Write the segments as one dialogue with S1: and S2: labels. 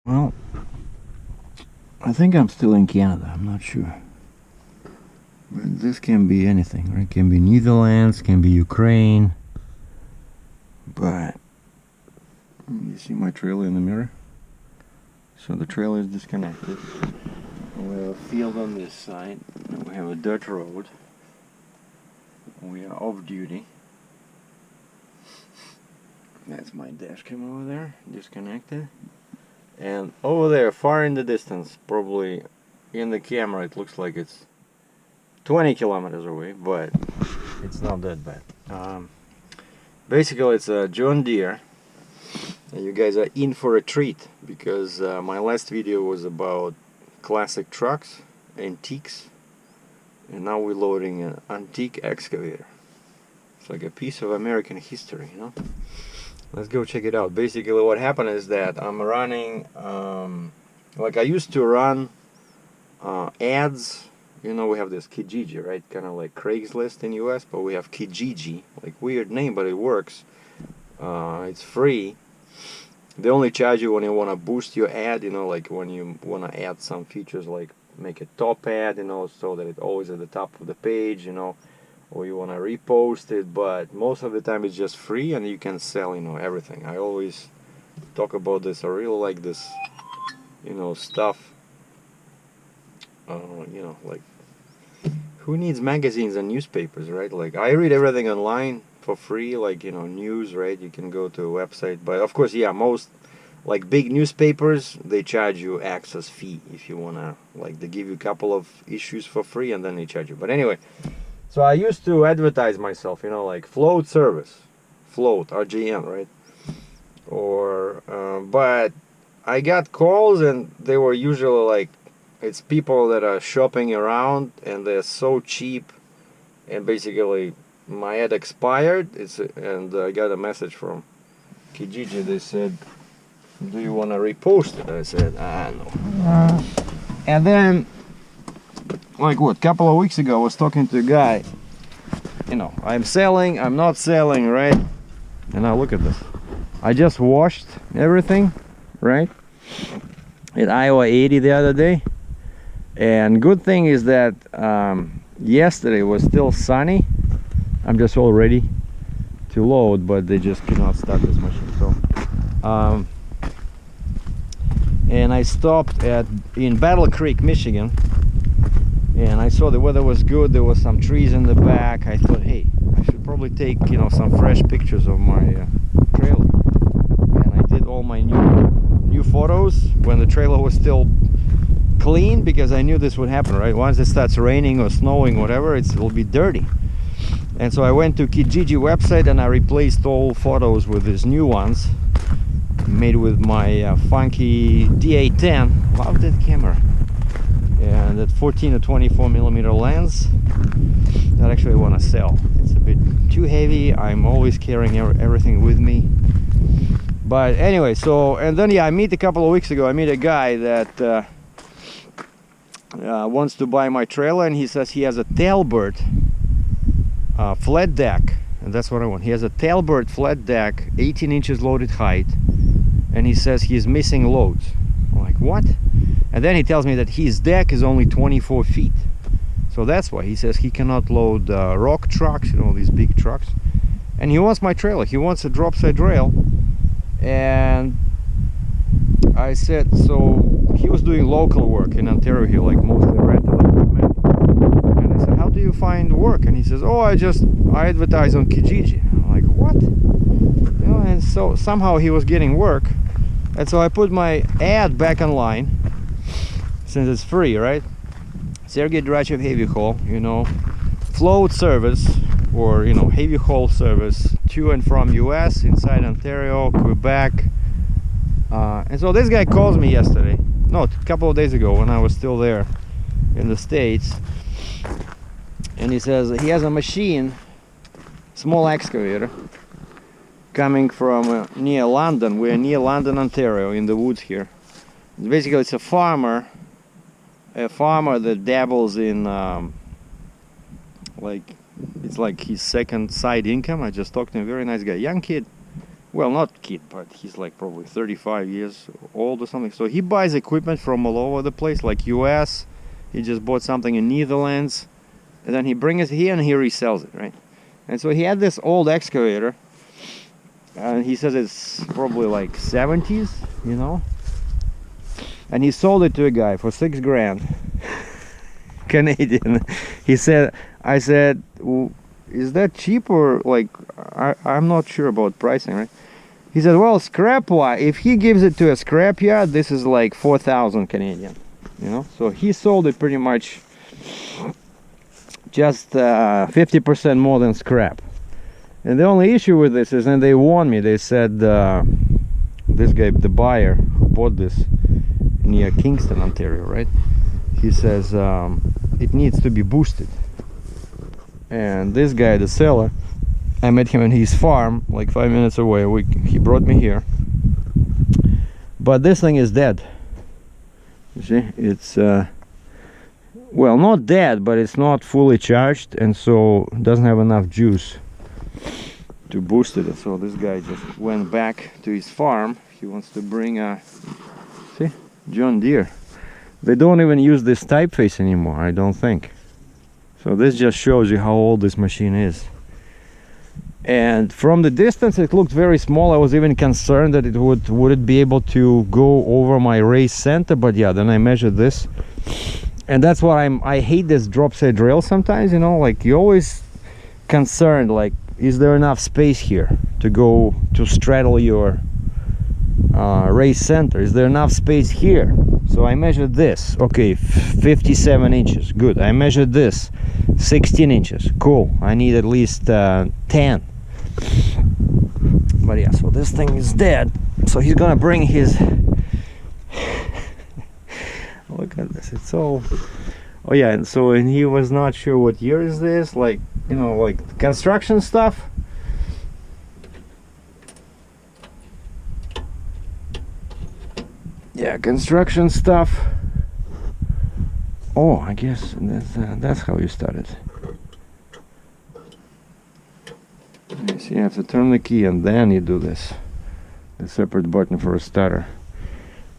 S1: Well, I think I'm still in Canada, I'm not sure. But this can be anything, right? It can be Netherlands, can be Ukraine. But you see my trailer in the mirror? So the trailer is disconnected. We have a field on this side. We have a dirt road. We are off duty. That's my dash cam over there, disconnected. And over there, far in the distance, probably in the camera, it looks like it's 20 kilometers away, but it's not that bad. Basically, it's a John Deere. And you guys are in for a treat, because my last video was about classic trucks, antiques, and now we're loading an antique excavator. It's like a piece of American history, you know? Let's go check it out. Basically what happened is that I'm running, like I used to run ads. You know, we have this Kijiji, right? Kind of like Craigslist in US, but we have Kijiji, like weird name, but it works. It's free. They only charge you when you want to boost your ad, you know, like when you want to add some features, like make a top ad, you know, so that it's always at the top of the page, you know, or you want to repost it. But most of the time it's just free, and you can sell, you know, everything. I always talk about this. I really like this, you know, stuff. You know, like, who needs magazines and newspapers, right? Like, I read everything online for free, like, you know, news, right? You can go to a website, but of course, yeah, most like big newspapers, they charge you access fee if you wanna, like, they give you a couple of issues for free and then they charge you. But anyway, so I used to advertise myself, you know, like float service, float, RGM, right? Or but I got calls, and they were usually like, it's people that are shopping around and they're so cheap, and basically my ad expired. And I got a message from Kijiji. They said, do you want to repost it? I said, no. And then, like what, couple of weeks ago I was talking to a guy, you know, I'm selling, I'm not selling, right? And now look at this. I just washed everything, right, at Iowa 80 the other day. And good thing is that yesterday was still sunny. I'm just all ready to load, but they just cannot start this machine. So and I stopped in Battle Creek, Michigan, and I saw the weather was good. There was some trees in the back. I thought, hey, I should probably take, you know, some fresh pictures of my trailer. And I did all my new photos when the trailer was still clean, because I knew this would happen, right? Once it starts raining or snowing, whatever, it'll be dirty. And so I went to Kijiji website and I replaced all photos with these new ones made with my funky D810. Love that camera. And that 14 to 24 millimeter lens that actually I want to sell. It's a bit too heavy. I'm always carrying everything with me. But anyway, so, and then yeah, I met a couple of weeks ago, I met a guy that wants to buy my trailer, and he says he has a Tailbird flat deck, and that's what I want. He has a Tailbird flat deck, 18 inches loaded height, and he says he's missing loads. I'm like, what? And then he tells me that his deck is only 24 feet. So that's why he says he cannot load rock trucks, you know, these big trucks. And he wants my trailer. He wants a drop side rail. And I said, so he was doing local work in Ontario here, like mostly rental equipment. And I said, how do you find work? And he says, oh, I advertise on Kijiji. I'm like, what? You know, and so somehow he was getting work. And so I put my ad back online, since it's free, right? SERGEI DRATCHEV heavy haul, you know, float service, or, you know, heavy haul service to and from US, inside Ontario, Quebec. And so this guy calls me yesterday, no, a couple of days ago, when I was still there in the States, and he says he has a machine, small excavator, coming from near London. We're near London, Ontario, in the woods here. Basically, it's a farmer that dabbles in like, it's like his second side income. I just talked to him, very nice guy, young kid, well, not kid, but he's like probably 35 years old or something. So he buys equipment from all over the place, like US. He just bought something in Netherlands, and then he brings it here and he resells it, right? And so he had this old excavator, and he says it's probably like 70s, you know. And he sold it to a guy for 6 grand Canadian. He said, I said, well, is that cheap, or like, I'm not sure about pricing, right? He said, well, scrap wise, if he gives it to a scrap yard, this is like 4,000 Canadian, you know. So he sold it pretty much just 50% more than scrap. And the only issue with this is, and they warned me, they said this guy, the buyer who bought this near Kingston, Ontario, right? He says it needs to be boosted. And this guy, the seller, I met him in his farm like 5 minutes away. He brought me here, but this thing is dead. You see, it's well, not dead, but it's not fully charged, and so doesn't have enough juice to boost it. So this guy just went back to his farm. He wants to bring a, see, John Deere. They don't even use this typeface anymore, I don't think. So this just shows you how old this machine is. And from the distance it looked very small. I was even concerned that it would it be able to go over my race center, but yeah, then I measured this. And that's what I hate this drop set rail sometimes, you know, like you're always concerned, like, is there enough space here to go to straddle your race center? Is there enough space here? So I measured this, okay, 57 inches, good. I measured this, 16 inches, cool. I need at least 10. But yeah, so this thing is dead. So he's gonna bring his look at this, it's all, oh yeah. And so, and he was not sure what year is this, like, you know, like construction stuff. Yeah, construction stuff. Oh, I guess that's how you start it. So you have to turn the key and then you do this. The separate button for a starter.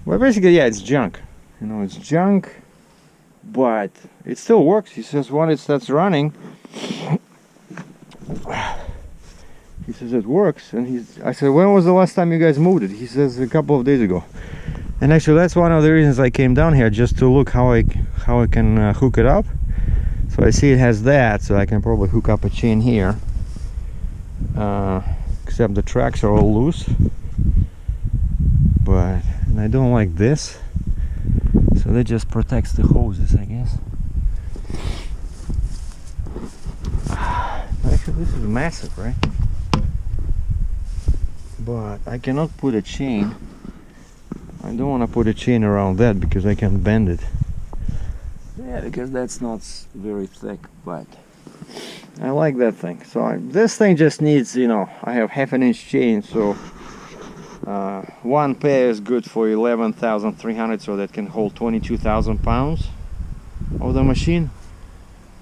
S1: Well, basically, yeah, it's junk. You know, it's junk, but it still works. He says when it starts running, he says it works. And I said, when was the last time you guys moved it? He says a couple of days ago. And actually, that's one of the reasons I came down here, just to look how I can hook it up. So I see it has that, so I can probably hook up a chain here. Except the tracks are all loose. But and I don't like this. So that just protects the hoses, I guess. Actually, this is massive, right? But I cannot put a chain. I don't want to put a chain around that because I can bend it. Yeah, because that's not very thick, but I like that thing. So this thing just needs, you know, I have half-an-inch chain, so one pair is good for 11,300, so that can hold 22,000 pounds of the machine,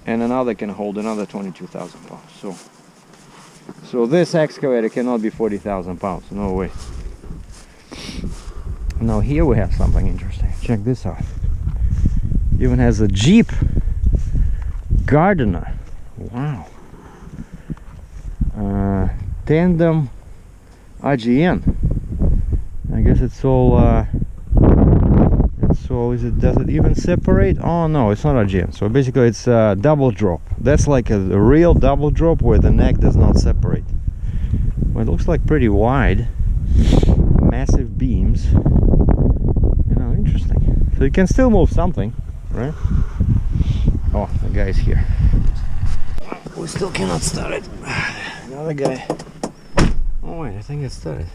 S1: and another can hold another 22,000 pounds. So this excavator cannot be 40,000 pounds, no way. Now here we have something interesting. Check this out. Even has a Jeep gardener. Wow. Tandem AGN. I guess it's all does it even separate? Oh no, it's not AGN. So basically it's a double drop. That's like a real double drop where the neck does not separate. Well, it looks like pretty wide. Massive beams. You know, interesting. So you can still move something, right? Oh, the guy's here. We still cannot start it. Another guy. Oh wait, I think it started.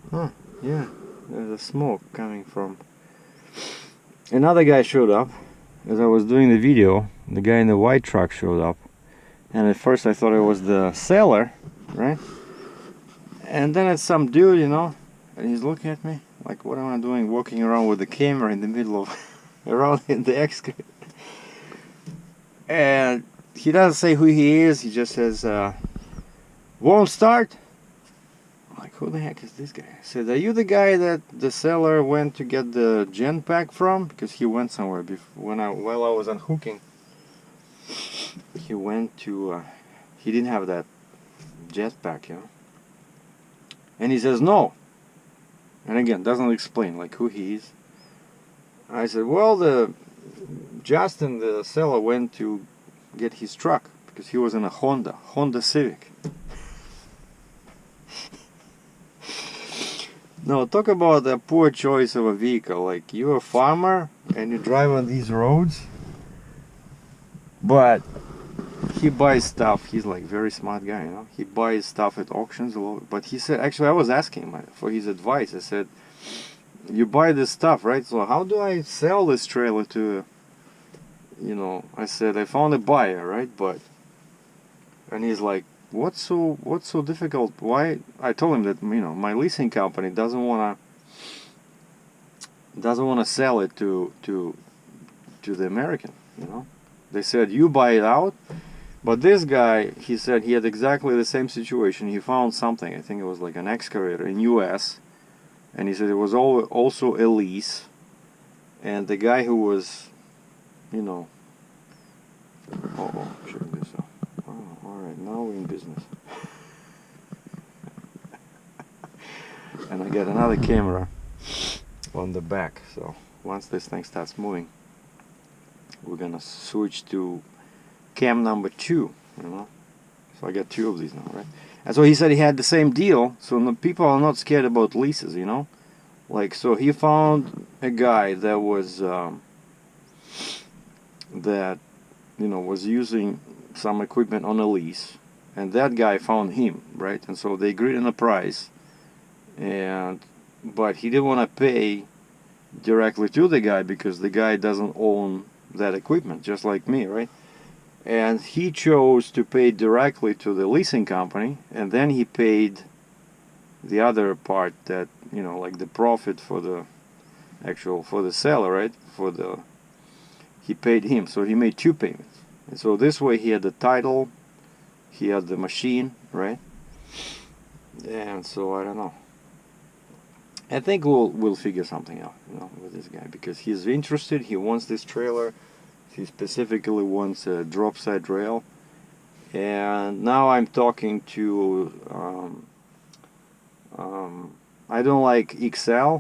S1: Huh, yeah. There's a smoke coming from. Another guy showed up as I was doing the video. The guy in the white truck showed up. And at first I thought it was the seller, right? And then it's some dude, you know, and he's looking at me like, what am I doing walking around with the camera in the middle of around in the excavator? And he doesn't say who he is. He just says won't start. who the heck is this guy? I said, are you the guy that the seller went to get the gen pack from? Because he went somewhere before, while I was unhooking. He went to, he didn't have that jet pack, you know. And he says, no. And again, doesn't explain like who he is. I said, well, Justin, the seller, went to get his truck because he was in a Honda Civic. No, talk about a poor choice of a vehicle. Like, you're a farmer and you drive on these roads, but he buys stuff. He's like very smart guy, you know. He buys stuff at auctions a lot. But he said, actually, I was asking him for his advice. I said, you buy this stuff, right? So how do I sell this trailer to, you know? I said, I found a buyer, right? And he's like, what's so difficult? Why? I told him that, you know, my leasing company doesn't wanna sell it to the American, you know. They said, you buy it out. But this guy, he said he had exactly the same situation. He found something, I think it was like an excavator in US, and he said it was also a lease. And the guy who was, you know, check this out. Oh, alright, now we're in business. And I got another camera on the back, so once this thing starts moving, we're gonna switch to cam number 2, you know. So I got 2 of these now, right? And so he said he had the same deal. So no, people are not scared about leases, you know. Like, so he found a guy that was that, you know, was using some equipment on a lease, and that guy found him, right? And so they agreed on a price, but he didn't want to pay directly to the guy because the guy doesn't own that equipment, just like me, right? And he chose to pay directly to the leasing company, and then he paid the other part, that, you know, like the profit for the seller, right? He paid him, so he made 2 payments. And so this way he had the title, he had the machine, right? And so I don't know. I think we'll figure something out, you know, with this guy, because he's interested. He wants this trailer. He specifically wants a drop side rail. And now I'm talking to I don't like XL.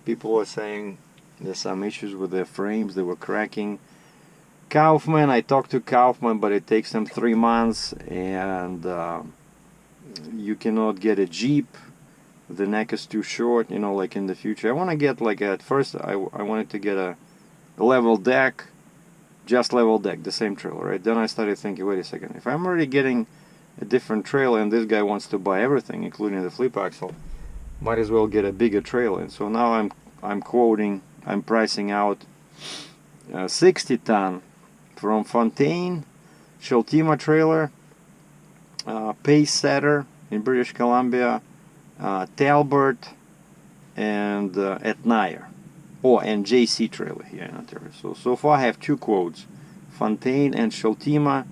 S1: People are saying there's some issues with their frames, they were cracking. Kaufman, I talked to Kaufman, but it takes them 3 months, and you cannot get a Jeep. The neck is too short, you know, like in the future. I want to get, like, at first I wanted to get a level deck, just level deck, the same trailer, right? Then I started thinking, wait a second, if I'm already getting a different trailer and this guy wants to buy everything, including the flip axle, might as well get a bigger trailer. And so now I'm pricing out 60 ton from Fontaine, Sheltima trailer, Pace Setter in British Columbia, Talbert, and Etnire. Oh, and JC trailer here in Ontario. So far I have 2 quotes, Fontaine and Sheltima,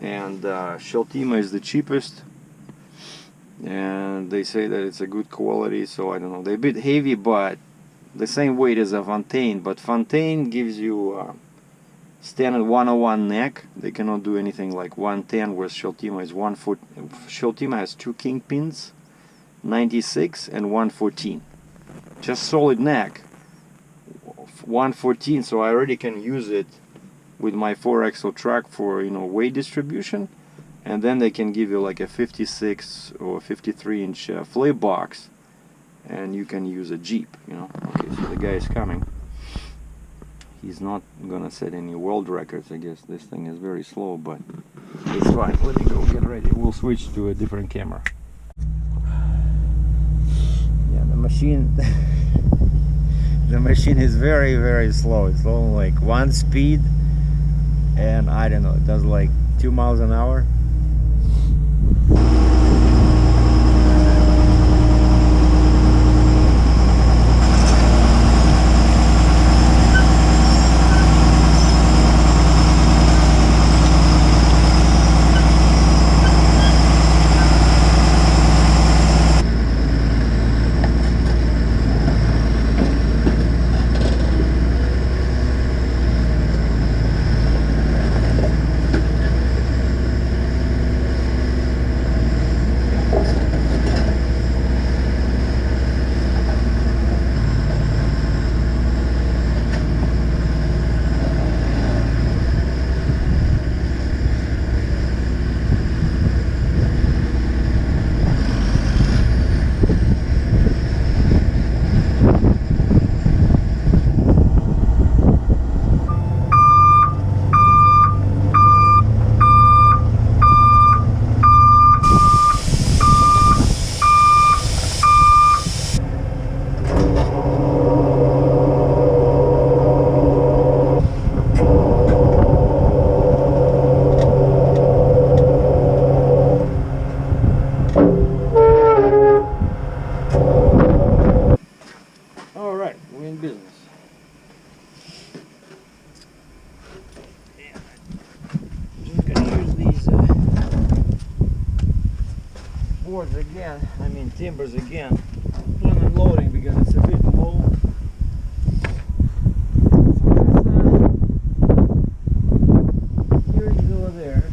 S1: and Sheltima is the cheapest, and they say that it's a good quality. So I don't know, they're a bit heavy, but the same weight as a Fontaine. But Fontaine gives you standard 101 neck. They cannot do anything like 110, whereas Sheltima is 1 foot. Sheltima has 2 kingpins, 96 and 114, just solid neck. 114, so I already can use it with my 4-axle truck for, you know, weight distribution. And then they can give you like a 56 or 53 inch flip box, and you can use a Jeep, you know. Okay, so the guy is coming. He's not gonna set any world records, I guess. This thing is very slow, but it's fine. Let me go get ready. We'll switch to a different camera. Yeah, the machine the machine is very, very slow. It's only like 1 speed, and I don't know, it does like 2 miles an hour. Alright, we're in business. Yeah. Just gonna use these boards again, I mean timbers again, when unloading because it's a bit low. Here you go there.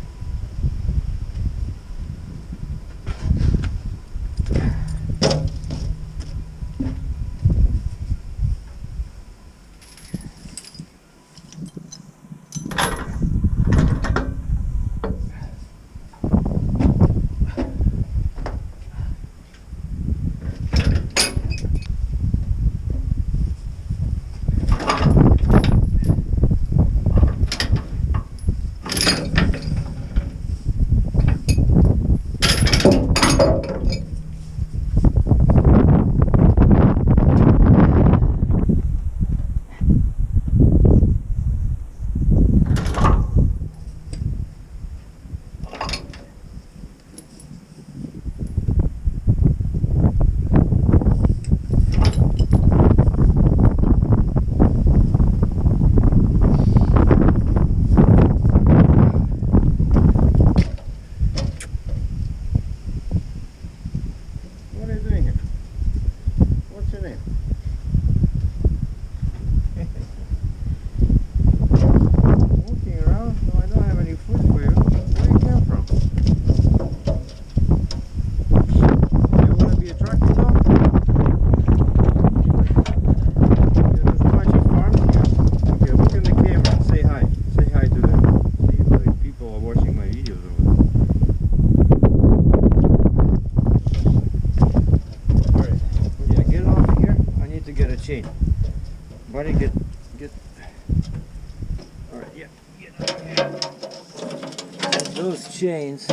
S1: Chain. Buddy, get. All right, yeah, get up here. And those chains.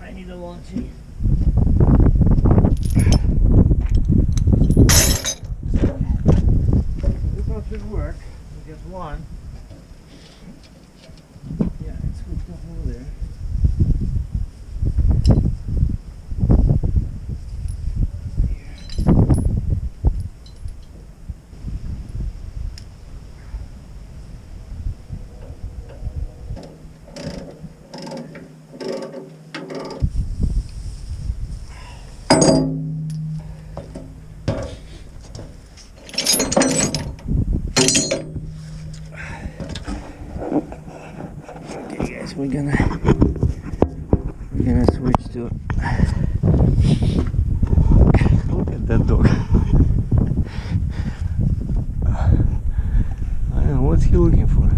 S1: I need a long chain. This one should work. We get one. Yeah, it's hooked up over there. We're gonna switch to. Look at that dog. I don't know what's he looking for.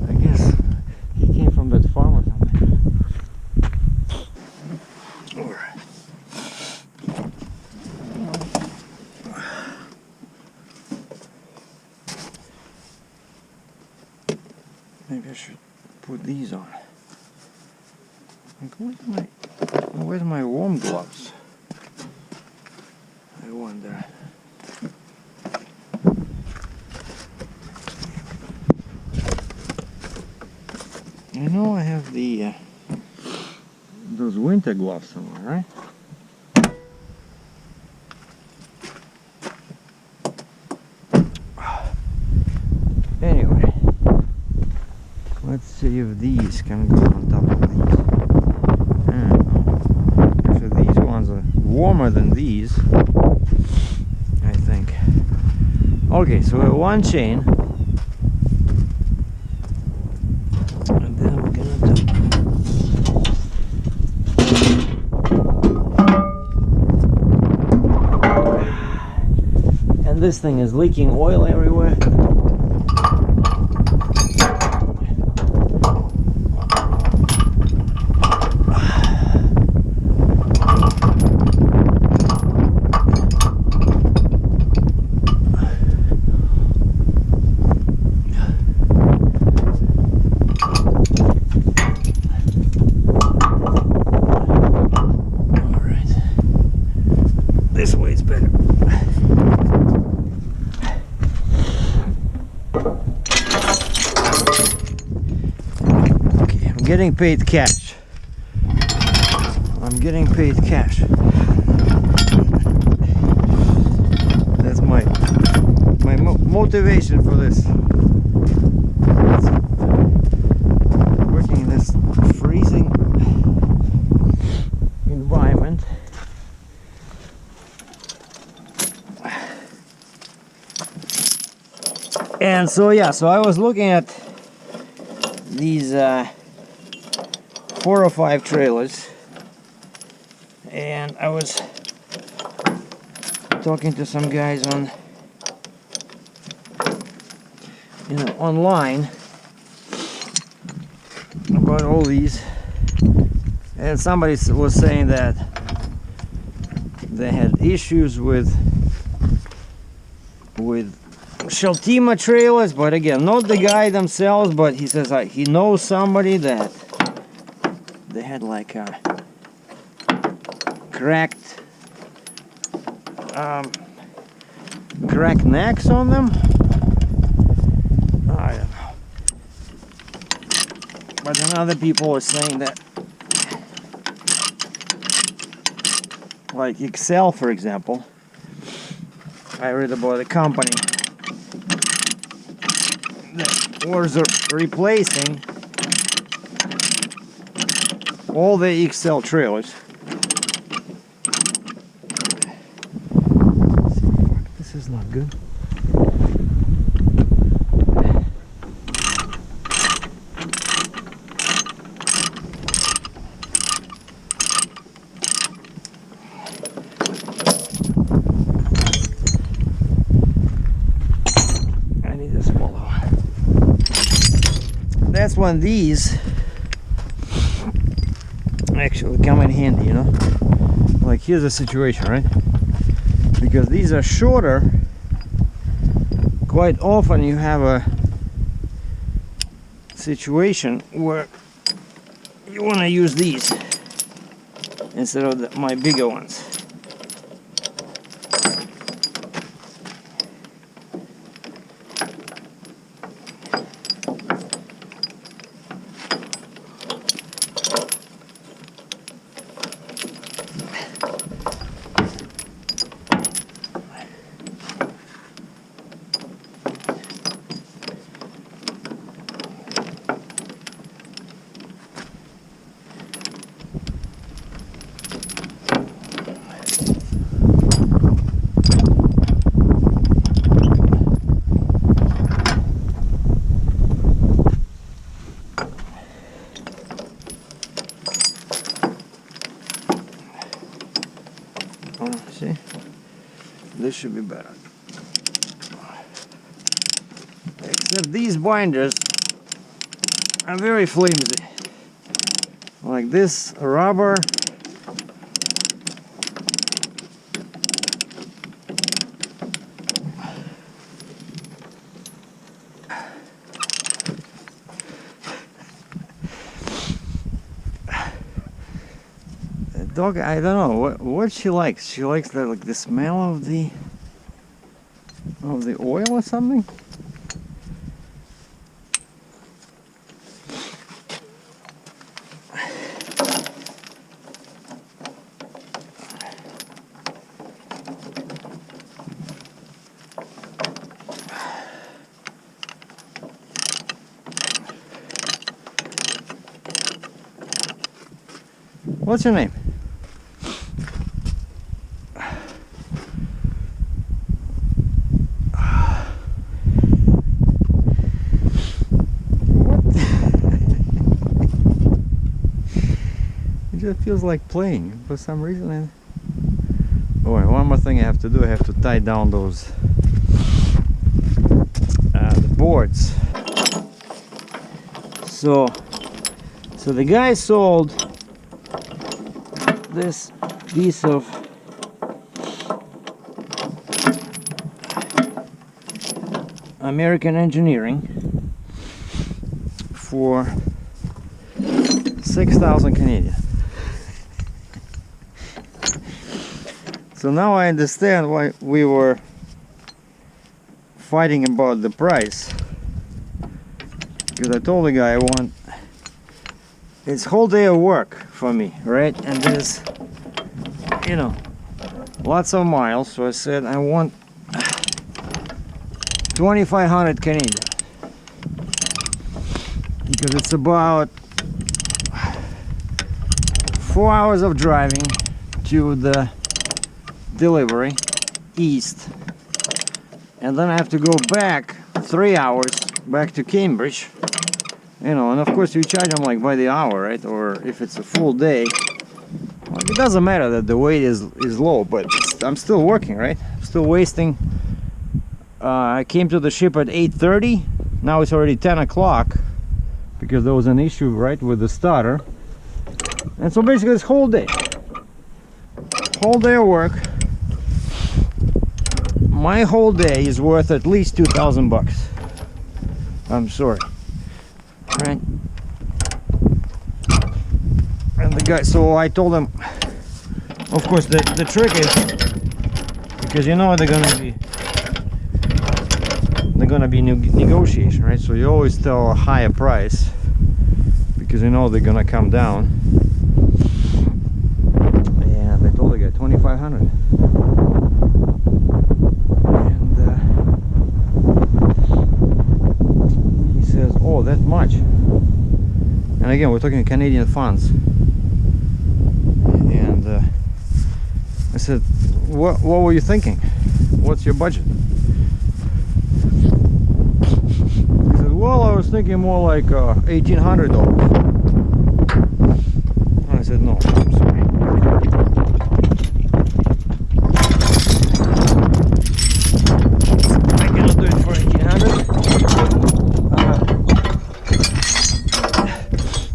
S1: I guess he came from that farm or something. Maybe I should put these on. Like, where's my warm gloves? I wonder. I know I have the those winter gloves somewhere, right? Anyway, let's see if these can go on top of these. Actually, these ones are warmer than these, I think. Okay, so we have one chain. And then we're gonna do And this thing is leaking oil everywhere. This way is better. Okay, I'm getting paid cash. I'm getting paid cash. That's my motivation for this. Working in this freezing environment. And so yeah, so I was looking at these 4 or 5 trailers, and I was talking to some guys on, online about all these, and somebody was saying that they had issues with Sheltima trailers, but again, not the guy themselves, but he says he knows somebody that they had like a cracked necks on them. I don't know, but then other people are saying that, like Excel, for example, I read about a company was replacing all the XL trailers. This is not good. I need a smaller one. That's when these actually come in handy, like here's the situation, right? Because these are shorter, quite often you have a situation where you want to use these instead of my bigger ones. See, this should be better. Except these binders are very flimsy. Like this rubber. Dog, I don't know what she likes. She likes the smell of the oil or something. What's your name? It just feels like playing for some reason. Oh, one more thing I have to do. I have to tie down those the boards. So the guy sold this piece of American engineering for 6,000 Canadian. So now I understand why we were fighting about the price, because I told the guy I want it's whole day of work for me, right? And there's, you know, lots of miles, so I said I want 2,500 Canadian, because it's about 4 hours of driving to the delivery east, and then I have to go back 3 hours back to Cambridge, you know, and of course you charge them like by the hour, right? Or if it's a full day, well, it doesn't matter that the weight is low, but I'm still working, right? I'm still wasting. I came to the ship at 8:30. Now it's already 10 o'clock because there was an issue, right, with the starter. And so basically it's whole day of work. My whole day is worth at least 2,000 bucks. I'm sorry, right? And the guy, so I told him, of course the trick is, because you know they're gonna be negotiation, right? So you always tell a higher price because you know they're gonna come down. And I told the guy 2,500, and he says, "Oh, that much?" And again, we're talking Canadian funds. And I said, "What were you thinking? What's your budget?" Well, I was thinking more like $1,800. I said, no, I'm sorry. I cannot do it for 1,800.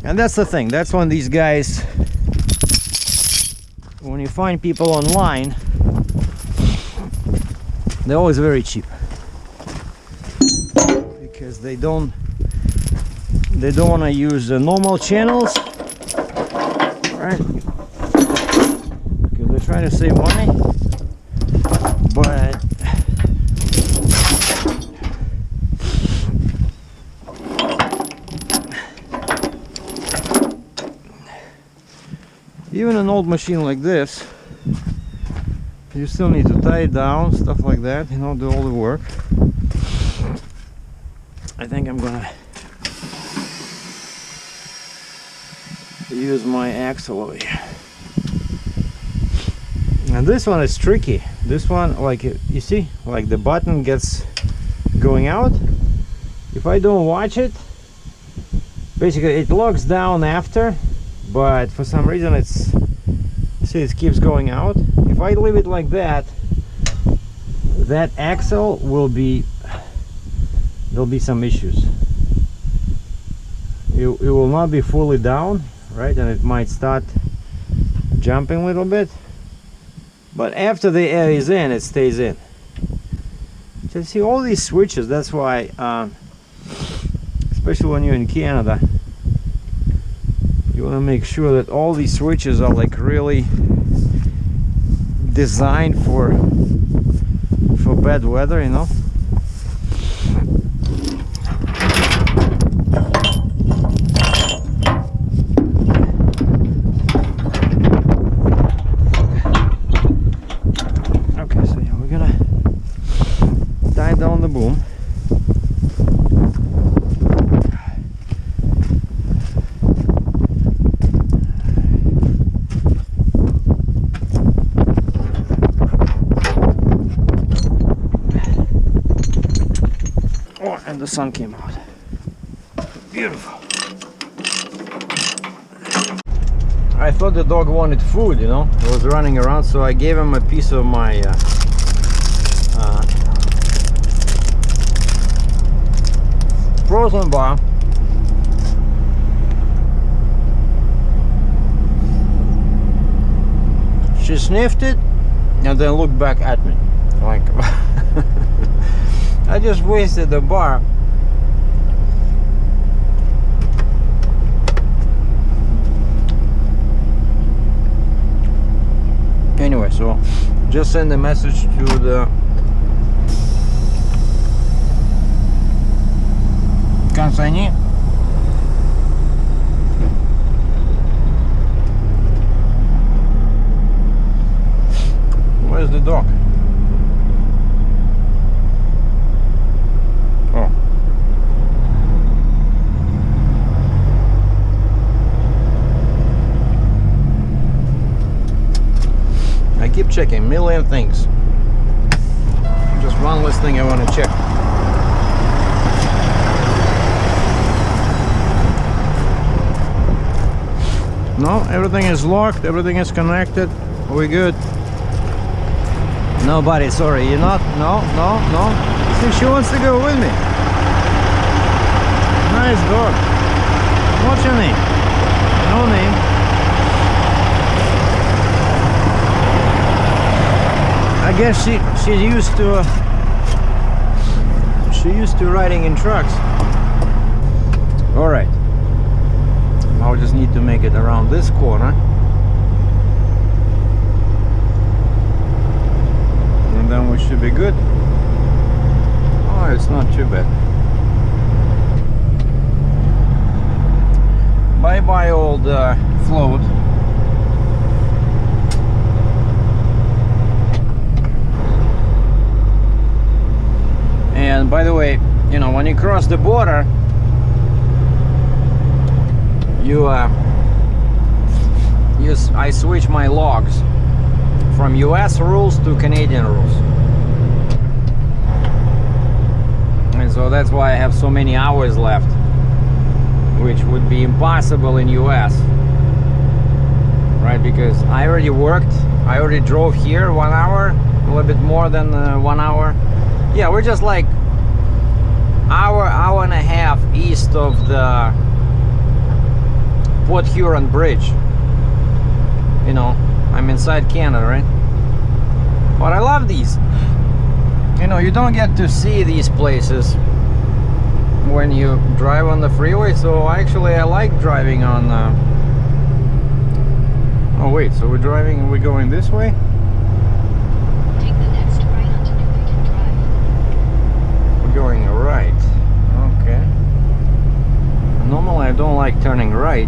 S1: And that's the thing. That's when these guys, when you find people online, they're always very cheap. Because they don't want to use the normal channels, right? Because they're trying to save money, but even an old machine like this, you still need to tie it down, stuff like that, you know, do all the work. I think I'm gonna use my axle over here. And this one is tricky. This one, like, you see, like the button gets going out. If I don't watch it, basically it locks down after, but for some reason it's, see, it keeps going out. If I leave it like that, that axle will be, there'll be some issues. It will not be fully down, right? And it might start jumping a little bit, but after the air is in, it stays in. So see all these switches, that's why especially when you're in Canada, you want to make sure that all these switches are like really designed for bad weather, you know. Down the boom. Oh, and the sun came out. Beautiful. I thought the dog wanted food, you know. He was running around, so I gave him a piece of my frozen bar. She sniffed it and then looked back at me like I just wasted the bar. Anyway, so just send a message to the consignee. Where's the dog? Oh. I keep checking million things. Just one last thing I want to check. No, everything is locked, everything is connected. We're good. Nobody, sorry, you're not? No. See, she wants to go with me. Nice dog. What's your name? No name. I guess she's used to riding in trucks. All right. Now I just need to make it around this corner. And then we should be good. Oh, it's not too bad. Bye-bye old float. And by the way, you know, when you cross the border, I switch my logs from US rules to Canadian rules. And so that's why I have so many hours left, which would be impossible in US. Right, because I already worked, I already drove here 1 hour, a little bit more than 1 hour. Yeah, we're just like hour and a half east of the Port Huron Bridge. You know, I'm inside Canada, right? But I love these. You know, you don't get to see these places when you drive on the freeway, so actually I like driving on oh wait, so we're going this way?
S2: Take the next right onto New Beacon Drive.
S1: We're going right. Okay. Normally I don't like turning right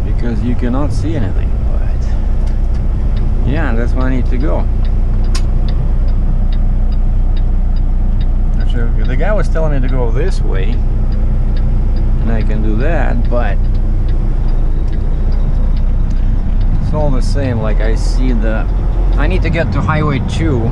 S1: because you cannot see anything, but yeah, that's where I need to go. Actually, the guy was telling me to go this way, and I can do that, but it's all the same. Like I need to get to Highway 2.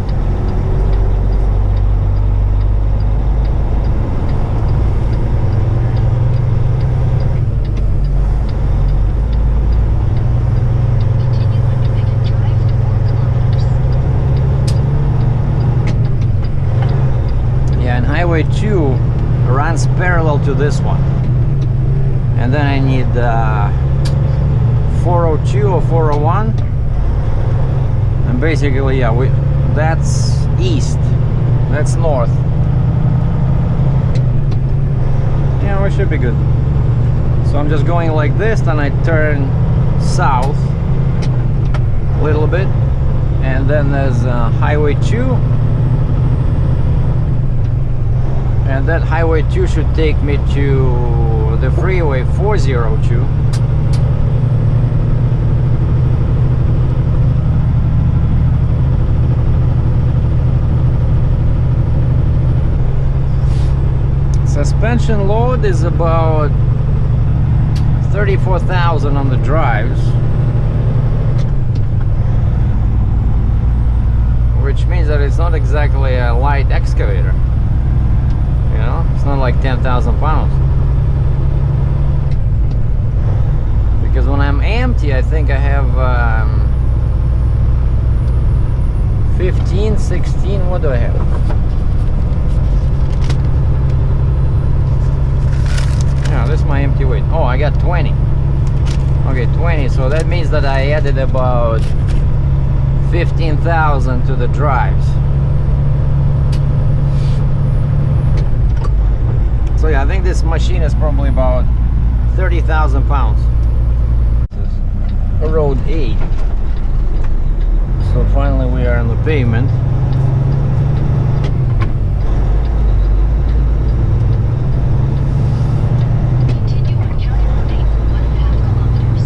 S1: Highway 2 runs parallel to this one, and then I need 402 or 401, and basically, yeah, that's east, that's north. Yeah, we should be good. So I'm just going like this, then I turn south a little bit, and then there's Highway 2. And that Highway 2 should take me to the freeway 402. Suspension load is about 34,000 on the drives, which means that it's not exactly a light excavator. You know, it's not like 10,000 pounds. Because when I'm empty, I think I have 15, 16, what do I have? I got 20. Okay, 20. So that means that I added about 15,000 to the drives. So yeah, I think this machine is probably about 30,000 pounds. Road 8. So finally we are on the pavement.
S2: Continue on County Road 8 for 1.5 kilometers.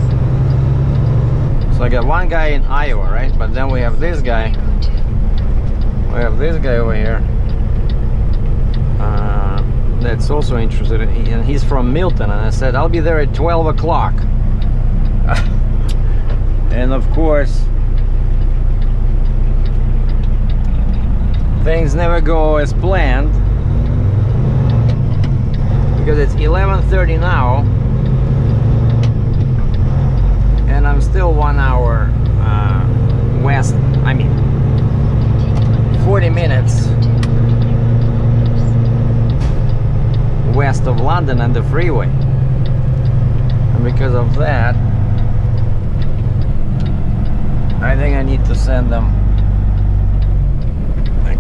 S1: So I got one guy in Iowa, right? But then we have this guy.
S2: Road 2.
S1: We have this guy over here. That's also interested, and he's from Milton, and I said I'll be there at 12 o'clock. And of course things never go as planned, because it's 11:30 now and I'm still 1 hour west, I mean 40 minutes west of London and the freeway. And because of that, I think I need to send them a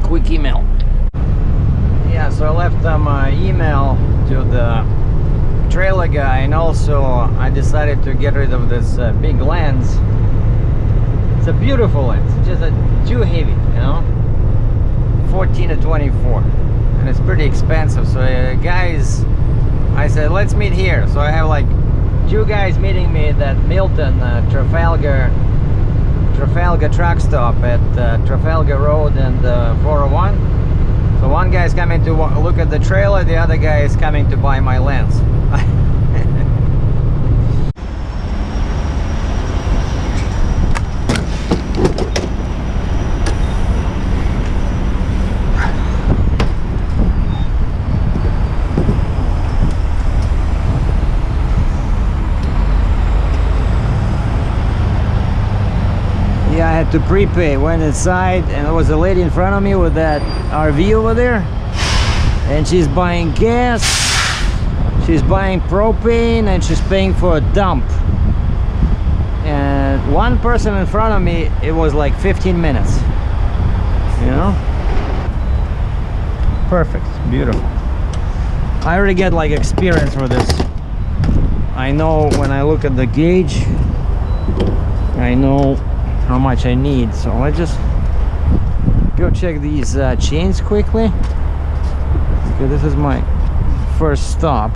S1: quick email. Yeah, so I left them an email to the trailer guy, and also I decided to get rid of this big lens. It's a beautiful lens, it's just too heavy, you know, 14 to 24, and it's pretty expensive. So guys, I said let's meet here. So I have like 2 guys meeting me at Milton Trafalgar truck stop at Trafalgar Road and 401. So one guy is coming to look at the trailer, the other guy is coming to buy my lens. Yeah, I had to prepay. Went inside and there was a lady in front of me with that RV over there, and she's buying gas, she's buying propane, and she's paying for a dump. And one person in front of me, it was like 15 minutes, you know. Perfect, beautiful. I already get like experience for this. I know when I look at the gauge, I know how much I need. So let's just go check these chains quickly, because this is my first stop.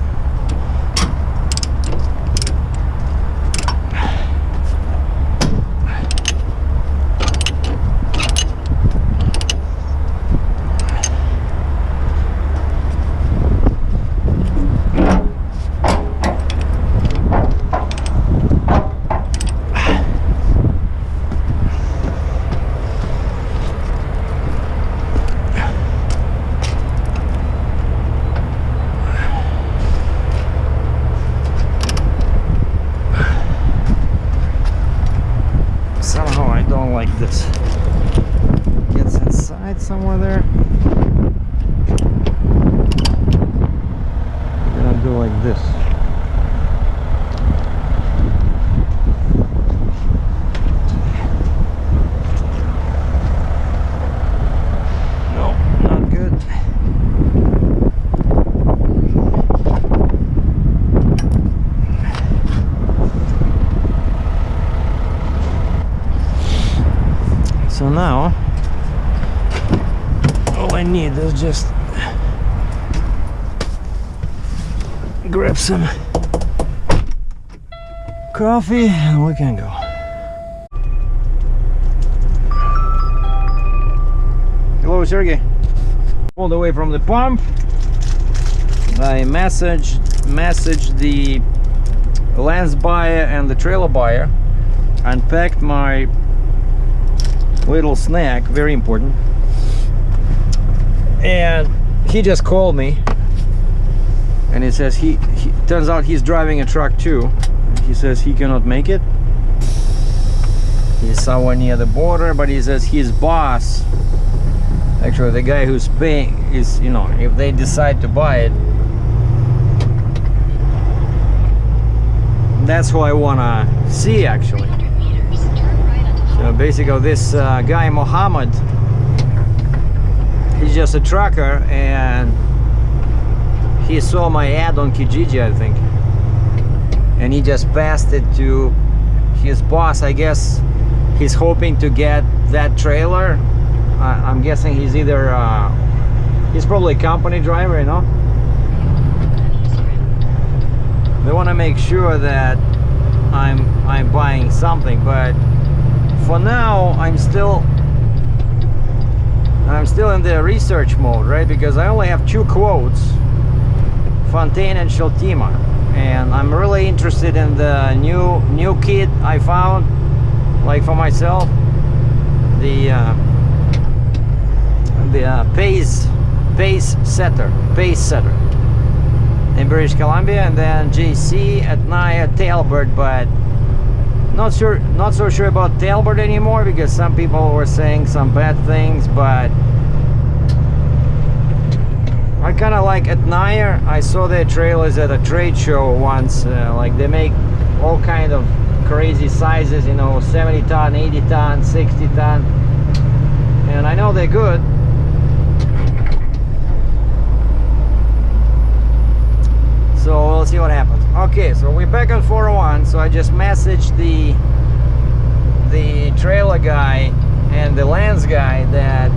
S1: Somehow I don't like this. Gets inside somewhere there. I'm gonna do like this. No, not good. So now all I need is just grab some coffee and we can go. Hello, Sergey. All the way from the pump, I messaged the lens buyer and the trailer buyer, unpacked my little snack, very important, and he just called me and he says he turns out he's driving a truck too. He says he cannot make it, he's somewhere near the border, but he says his boss Actually, the guy who's paying is, you know, if they decide to buy it, that's who I wanna see actually.
S2: 300 meters, turn right onto
S1: So basically, this guy Mohammed, he's just a trucker, and he saw my ad on Kijiji, I think, and he just passed it to his boss. I guess he's hoping to get that trailer. I'm guessing he's either he's probably a company driver, you know. They want to make sure that I'm buying something, but for now I'm still in the research mode, right? Because I only have 2 quotes, Fontaine and Sheltima, and I'm really interested in the new kit I found, like for myself, the pace setter in British Columbia, and then JC at Naya Tailbird, but not so sure about Tailbird anymore because some people were saying some bad things. But I kind of like at Naya. I saw their trailers at a trade show once. Like they make all kind of crazy sizes, you know, 70 ton, 80 ton, 60 ton, and I know they're good. So we'll see what happens. Okay, so we're back on 401. So I just messaged the trailer guy and the lens guy that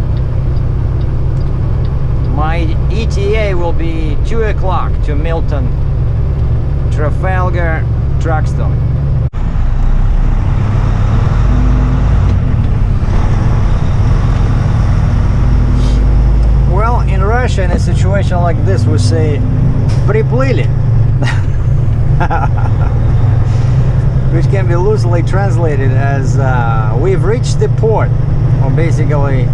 S1: my ETA will be 2 o'clock to Milton, Trafalgar truck stop. Well, in Russia, in a situation like this, we say "приплыли," which can be loosely translated as "we've reached the port," or basically,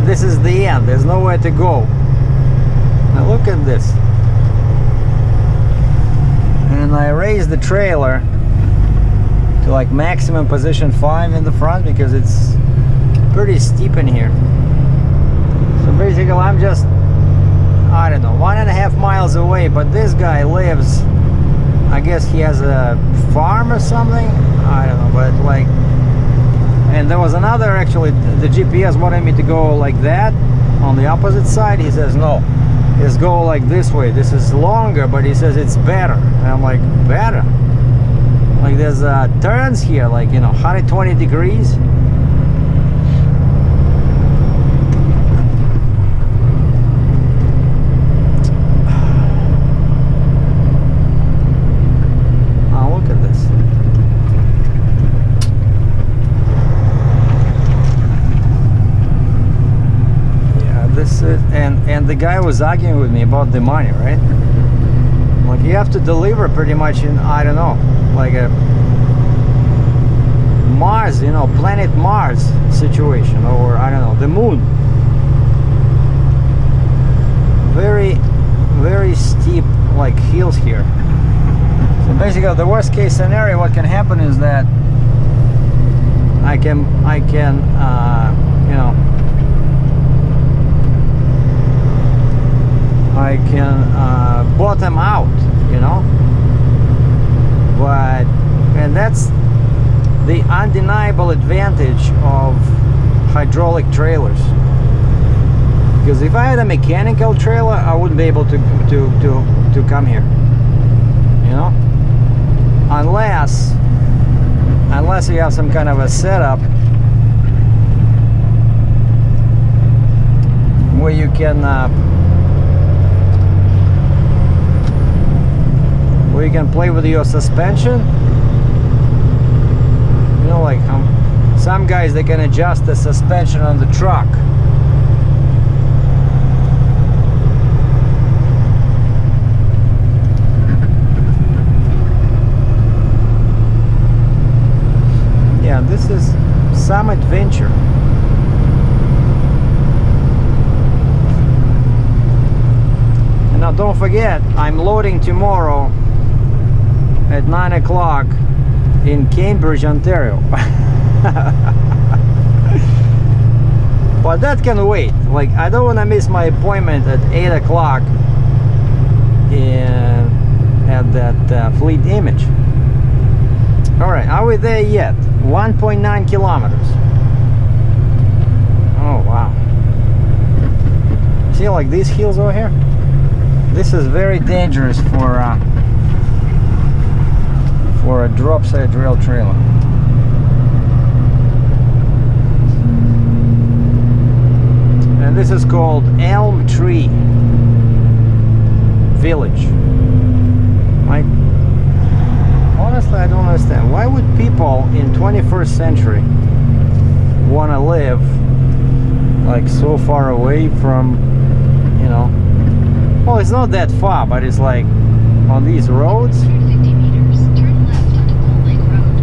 S1: this is the end. There's nowhere to go. Now look at this. And I raised the trailer to like maximum position 5 in the front because it's pretty steep in here. So basically, I'm just, I don't know, 1.5 miles away, but this guy lives, I guess he has a farm or something, I don't know, but like, and there was another, actually, the GPS wanted me to go like that on the opposite side. He says no, let's go like this way. This is longer, but he says it's better. And I'm like, better? Like there's turns here, like, you know, 120 degrees. And the guy was arguing with me about the money, right? Like you have to deliver pretty much in, I don't know, like a Mars, you know, planet Mars situation, or I don't know, the moon. Very, very steep like hills here. So basically the worst case scenario, what can happen is that I can you know, I can bottom out, you know, but, and that's the undeniable advantage of hydraulic trailers, because if I had a mechanical trailer, I wouldn't be able to come here, you know, unless you have some kind of a setup where you can play with your suspension, you know, like some guys, they can adjust the suspension on the truck. Yeah, this is some adventure. And now don't forget, I'm loading tomorrow at 9 o'clock in Cambridge, Ontario. But that can wait. Like, I don't want to miss my appointment at 8 o'clock at that fleet image. All right, are we there yet? 1.9 kilometers. Oh, wow. See, like these hills over here? This is very dangerous for a drop side rail trailer. And this is called Elm Tree Village. Like, honestly, I don't understand. Why would people in 21st century want to live like so far away from, you know, well, it's not that far, but it's like on these roads.
S2: 50 meters, turn left onto Bull Lake Road.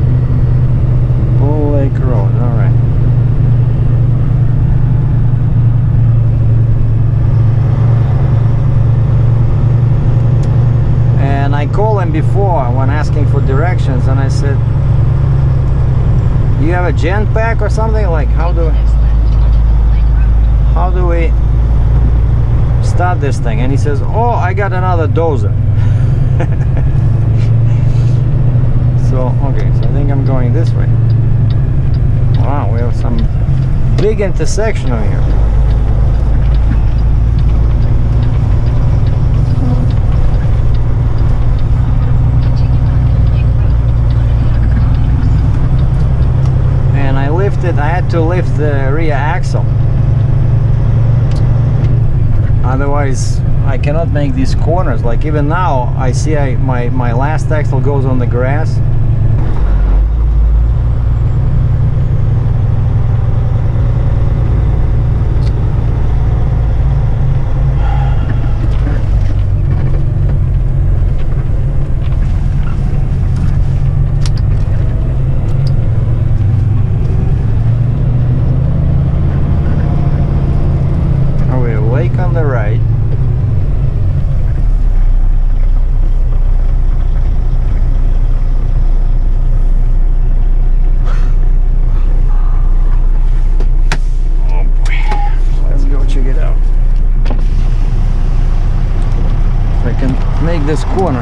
S1: Bull Lake Road, all right. And I called him before when asking for directions, and I said, "You have a gen pack or something? Like, how do we start this thing?" And he says, "Oh, I got another dozer." So, okay, so I think I'm going this way. Wow, we have some big intersection over here. And I had to lift the rear axle. Otherwise, I cannot make these corners. Like even now, I see my last axle goes on the grass. On the right. Oh boy, let's go check it out. If I can make this corner.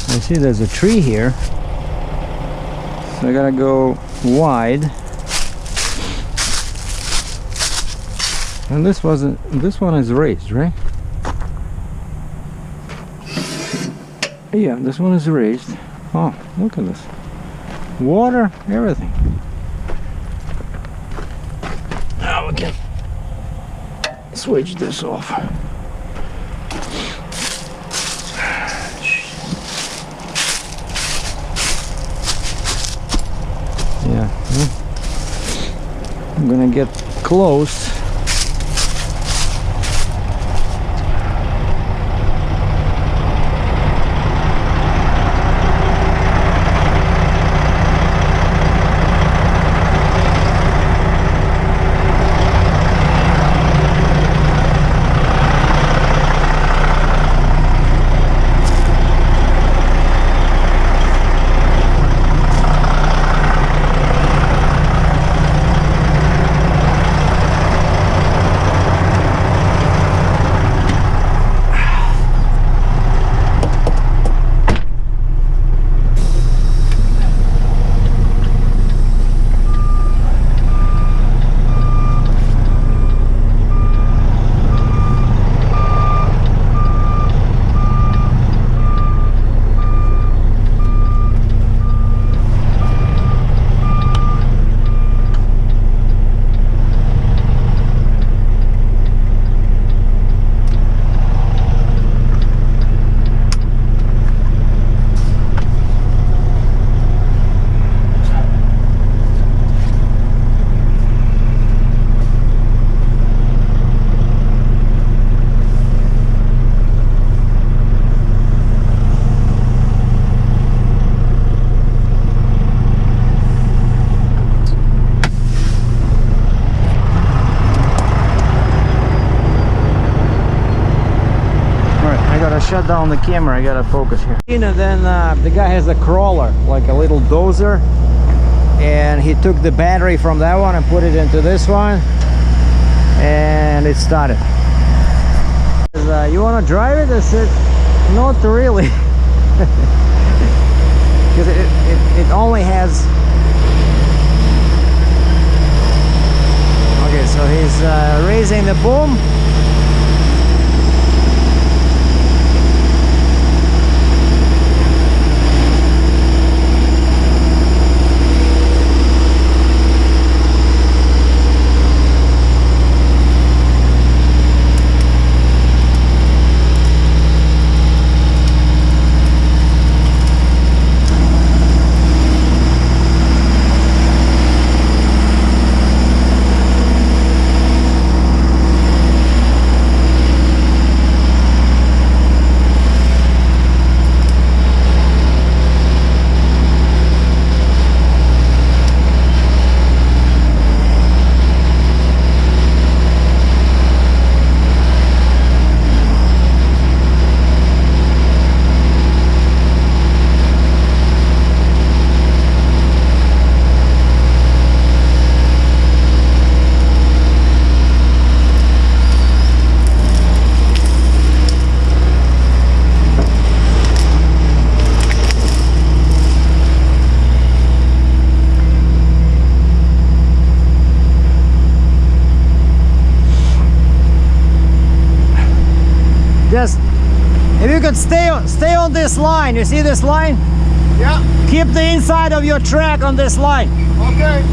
S1: I see there's a tree here, so I gotta go wide. And this one is raised, right? Yeah, this one is raised. Oh, look at this. Water, everything. Now we can switch this off. Yeah, I'm gonna get close. shut down the camera. I gotta focus here. And then the guy has a crawler, like a little dozer, and he took the battery from that one and put it into this one, and it started. You want to drive it? I said, not really, because it only has. Okay, so he's raising the boom. Just, if you could stay on this line, you see this line?
S3: Yeah.
S1: Keep the inside of your track on this line.
S3: Okay.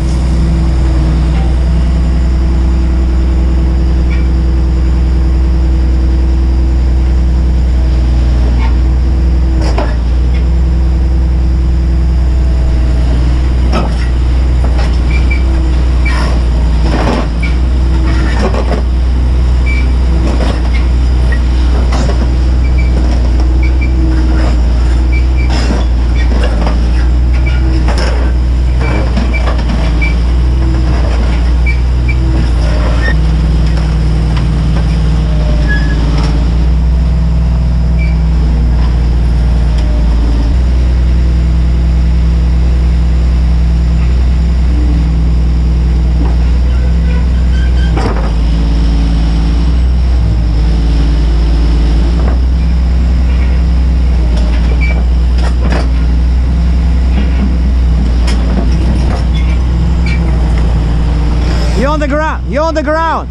S1: You're on the ground. You're on the ground.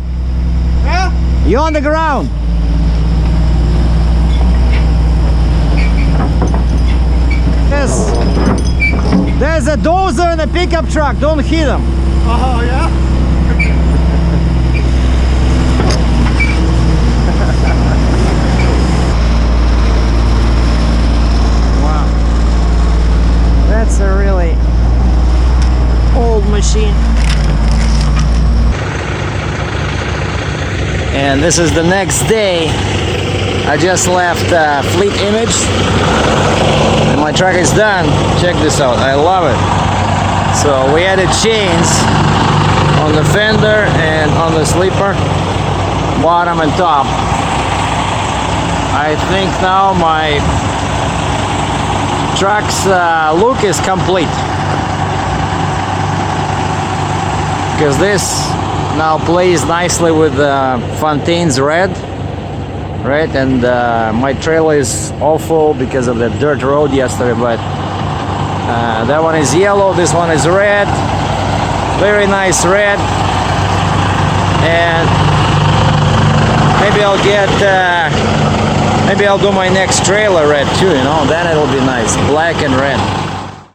S3: Huh?
S1: You're on the ground. There's a dozer and a pickup truck. Don't hit them.
S3: Oh, yeah?
S1: Wow. That's a really old machine. And this is the next day. I just left Fleet Image and my truck is done. Check this out, I love it. So we added chains on the fender and on the sleeper, bottom and top. I think now my truck's look is complete, because this now plays nicely with Fontaine's red, right? And my trailer is awful because of the dirt road yesterday, but that one is yellow, this one is red, very nice red. And maybe I'll get maybe I'll do my next trailer red too, you know, then it'll be nice, black and red.